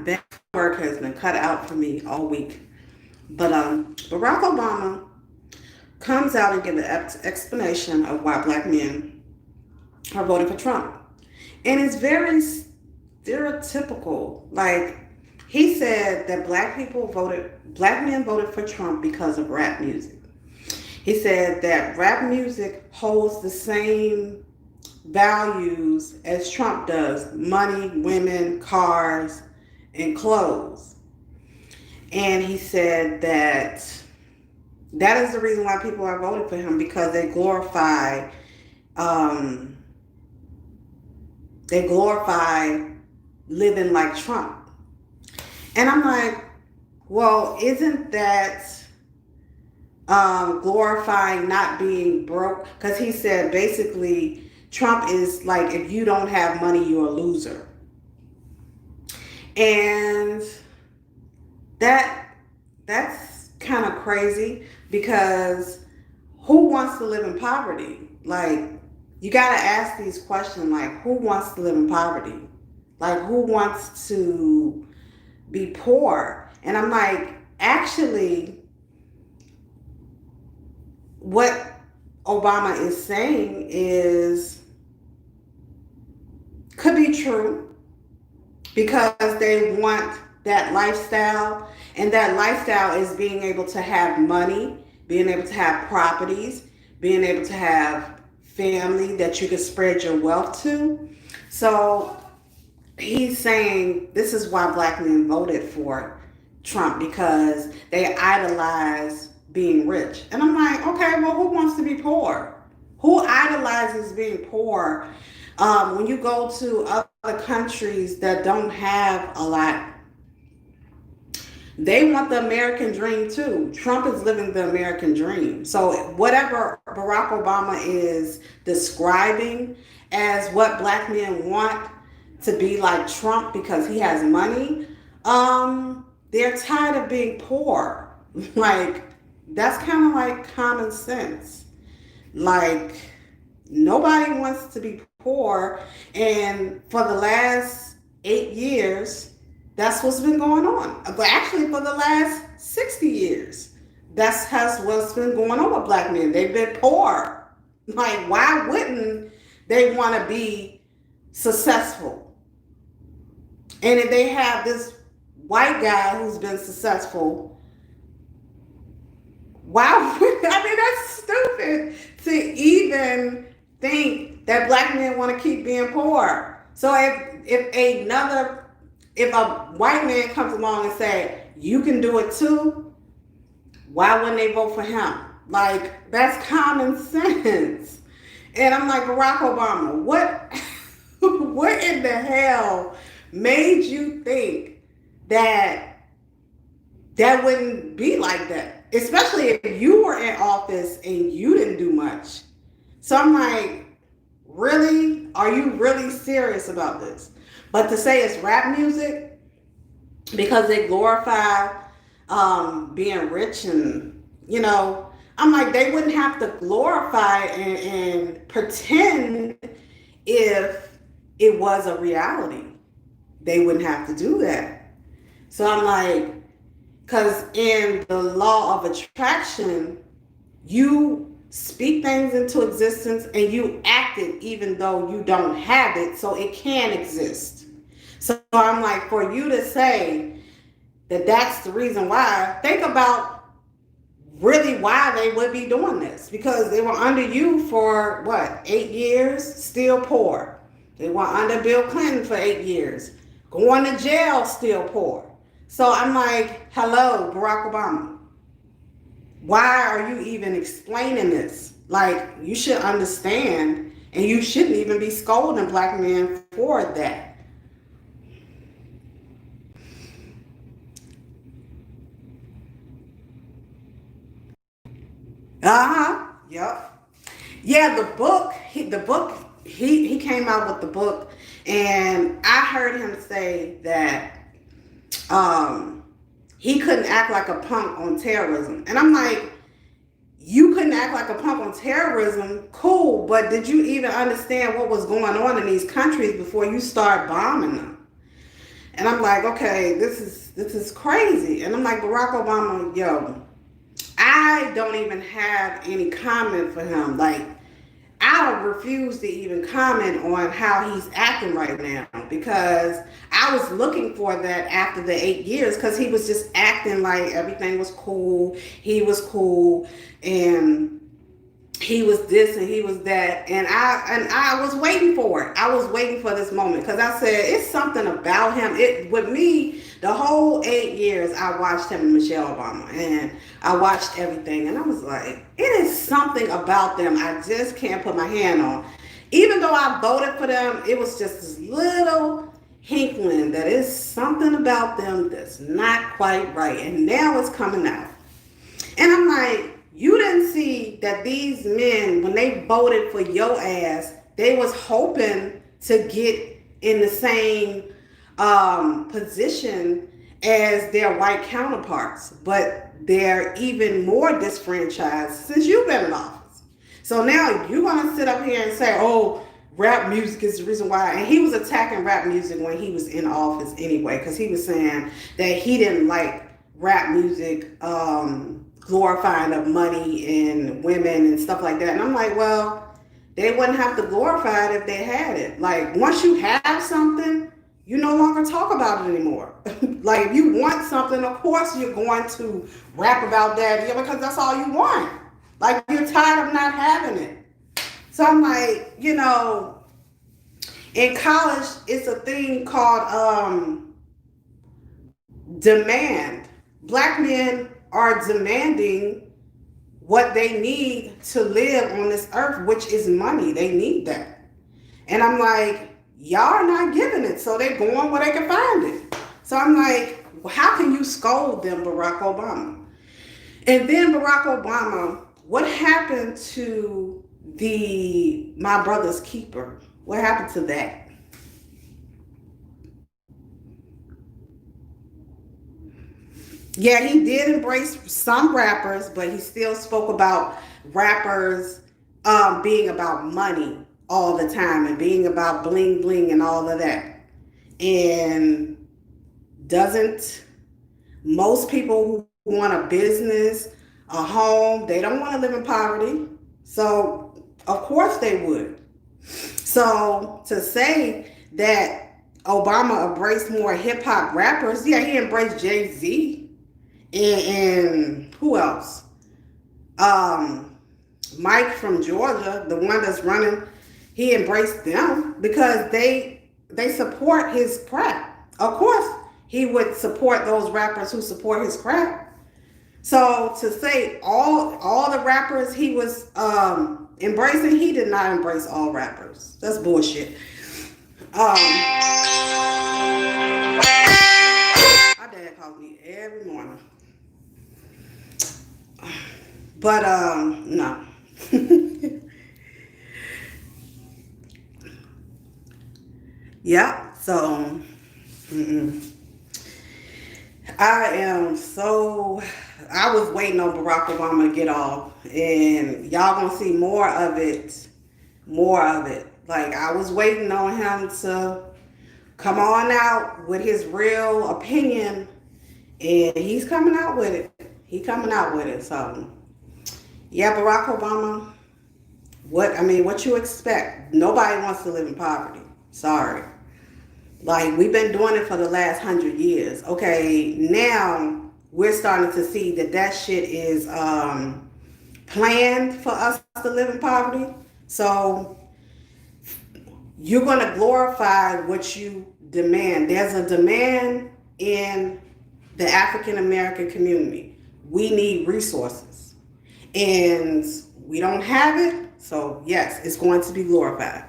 that work has been cut out for me all week. But Barack Obama comes out and gives an explanation of why black men are voting for Trump. And it's very stereotypical. Like, he said that black men voted for Trump because of rap music. He said that rap music holds the same values as Trump does: money, women, cars, and clothes. And he said that that is the reason why people are voting for him, because um, they glorify living like Trump. And I'm like, well, isn't that glorifying not being broke? Because he said basically Trump is like, if you don't have money, you're a loser. And that's kind of crazy, because who wants to live in poverty? Like, you got to ask these questions, like, who wants to live in poverty? Like, who wants to be poor? And I'm like, actually, what Obama is saying could be true, because they want that lifestyle, and that lifestyle is being able to have money, being able to have properties, being able to have family that you can spread your wealth to. So he's saying this is why black men voted for Trump, because they idolize being rich. And I'm like, okay, well, who wants to be poor? Who idolizes being poor? When you go to other countries that don't have a lot, they want the American dream too. Trump is living the American dream. So whatever Barack Obama is describing as what black men want to be like Trump because he has money, they're tired of being poor. Like, that's kind of like common sense. Like, nobody wants to be poor. And for the last 8 years, that's what's been going on. But actually, for the last 60 years, that's what's been going on with black men. They've been poor. Like, why wouldn't they want to be successful? And if they have this white guy who's been successful, why would, I mean, that's stupid to even think that black men want to keep being poor. So if a white man comes along and say, you can do it too, why wouldn't they vote for him? Like, that's common sense. And I'm like, Barack Obama, what what in the hell made you think that wouldn't be like that? Especially if you were in office and you didn't do much. So I'm like, really? Are you really serious about this? But to say it's rap music because they glorify being rich, and, I'm like, they wouldn't have to glorify and pretend if it was a reality. They wouldn't have to do that. So I'm like, because in the law of attraction, you speak things into existence and you act it even though you don't have it, so it can exist. So I'm like, for you to say that that's the reason why, think about really why they would be doing this. Because they were under you for, 8 years, still poor. They were under Bill Clinton for 8 years, going to jail, still poor. So I'm like, hello, Barack Obama. Why are you even explaining this? Like, you should understand, and you shouldn't even be scolding black men for that. Yep. Yeah, he came out with the book, and I heard him say that he couldn't act like a punk on terrorism. And I'm like, you couldn't act like a punk on terrorism, cool, but did you even understand what was going on in these countries before you start bombing them? And I'm like, okay, this is crazy. And I'm like, Barack Obama, yo, I don't even have any comment for him. Like, I refuse to even comment on how he's acting right now because I was looking for that after the 8 years because he was just acting like everything was cool. He was cool and he was this and he was that, and I was waiting for it. I was waiting for this moment because I said it's something about him. It with me the whole 8 years I watched him and Michelle Obama, and I watched everything, and I was like, it is something about them I just can't put my hand on. Even though I voted for them, it was just this little hinkling that is something about them that's not quite right, and now it's coming out. And I'm like, you didn't see that these men, when they voted for your ass, they was hoping to get in the same position as their white counterparts, but they're even more disfranchised since you've been in office. So now you're gonna sit up here and say, "Oh, rap music is the reason why." And he was attacking rap music when he was in office anyway, because he was saying that he didn't like rap music. Glorifying of money and women and stuff like that. And I'm like, well, they wouldn't have to glorify it if they had it. Like, once you have something, you no longer talk about it anymore. Like, if you want something, of course you're going to rap about that, yeah, because that's all you want. Like, you're tired of not having it. So I'm like, in college, it's a thing called demand. Black men are demanding what they need to live on this earth, which is money. They need that. And I'm like, y'all are not giving it, so they're going where they can find it. So I'm like, how can you scold them, Barack Obama? And then Barack Obama, what happened to the My Brother's Keeper? What happened to that? Yeah, he did embrace some rappers, but he still spoke about rappers being about money all the time and being about bling bling and all of that. And doesn't most people who want a business, a home, they don't want to live in poverty. So, of course they would. So, to say that Obama embraced more hip hop rappers, yeah, he embraced Jay-Z and who else? Um, Mike from Georgia, the one that's running, he embraced them because they support his crap. Of course, he would support those rappers who support his crap. So to say all the rappers he was embracing, he did not embrace all rappers. That's bullshit. My dad calls me every morning. But no. Yeah. So I am so. I was waiting on Barack Obama to get off, and y'all gonna see more of it. More of it. Like, I was waiting on him to come on out with his real opinion, and he's coming out with it. He coming out with it. So yeah, Barack Obama. What you expect? Nobody wants to live in poverty. Sorry. Like, we've been doing it for the last 100 years. Okay, now we're starting to see that shit is planned for us to live in poverty. So you're going to glorify what you demand. There's a demand in the African American community. We need resources, and we don't have it. So yes, it's going to be glorified.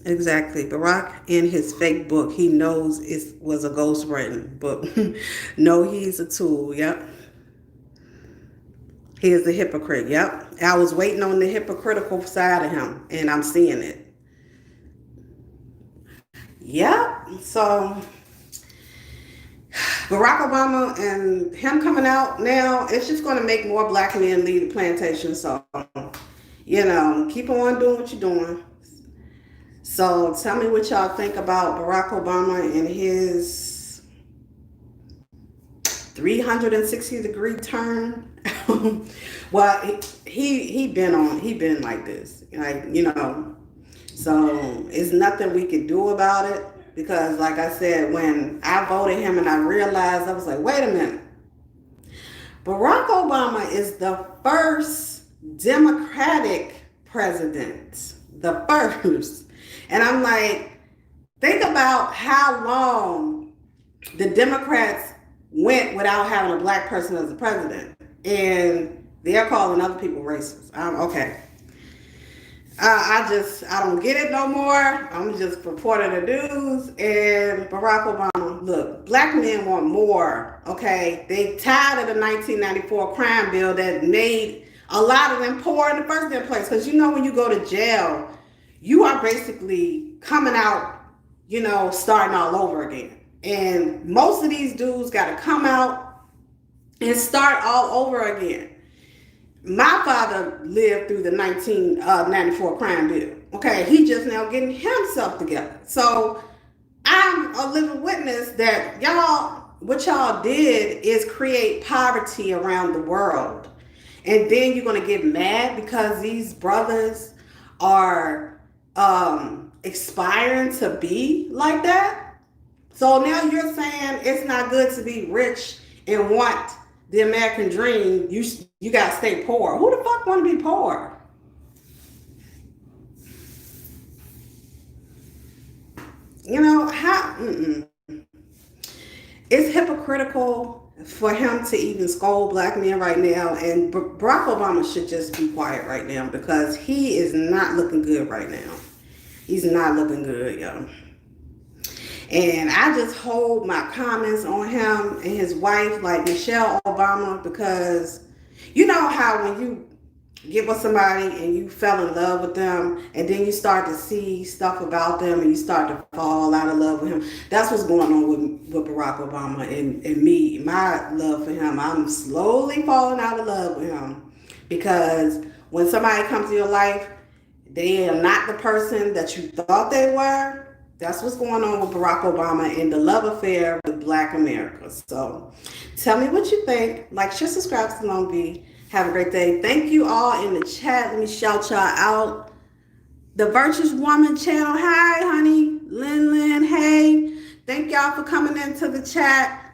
Exactly. Barack, in his fake book, he knows it was a ghostwritten book. No, he's a tool. Yep. He is a hypocrite. Yep. I was waiting on the hypocritical side of him, and I'm seeing it. Yep. So Barack Obama and him coming out now, it's just going to make more black men leave the plantation. So, keep on doing what you're doing. So tell me what y'all think about Barack Obama and his 360-degree turn. Well, he been like this, So it's nothing we could do about it because, like I said, when I voted him and I realized, I was like, wait a minute. Barack Obama is the first Democratic president. The first. And I'm like, think about how long the Democrats went without having a black person as the president. And they're calling other people racist. Okay. I don't get it no more. I'm just reporting the news. And Barack Obama, look, black men want more, okay? They tired of the 1994 crime bill that made a lot of them poor in the first place. Because when you go to jail, you are basically coming out, starting all over again. And most of these dudes got to come out and start all over again. My father lived through the 1994 crime bill. Okay, he just now getting himself together. So I'm a living witness that what y'all did is create poverty around the world. And then you're going to get mad because these brothers are expiring to be like that. So now you're saying it's not good to be rich and want the American dream. You gotta stay poor. Who the fuck want to be poor? It's hypocritical for him to even scold black men right now, and Barack Obama should just be quiet right now because he is not looking good right now. He's not looking good, y'all. And I just hold my comments on him and his wife, like Michelle Obama, because you know how when you get with somebody and you fell in love with them and then you start to see stuff about them and you start to fall out of love with him. That's what's going on with Barack Obama and me. My love for him, I'm slowly falling out of love with him because when somebody comes to your life, they are not the person that you thought they were. That's what's going on with Barack Obama and the love affair with Black America. So tell me what you think. Like, share, subscribe to Long B. Have a great day. Thank you all in the chat. Let me shout y'all out. The Virtuous Woman channel. Hi, honey. Lynn. Hey. Thank y'all for coming into the chat.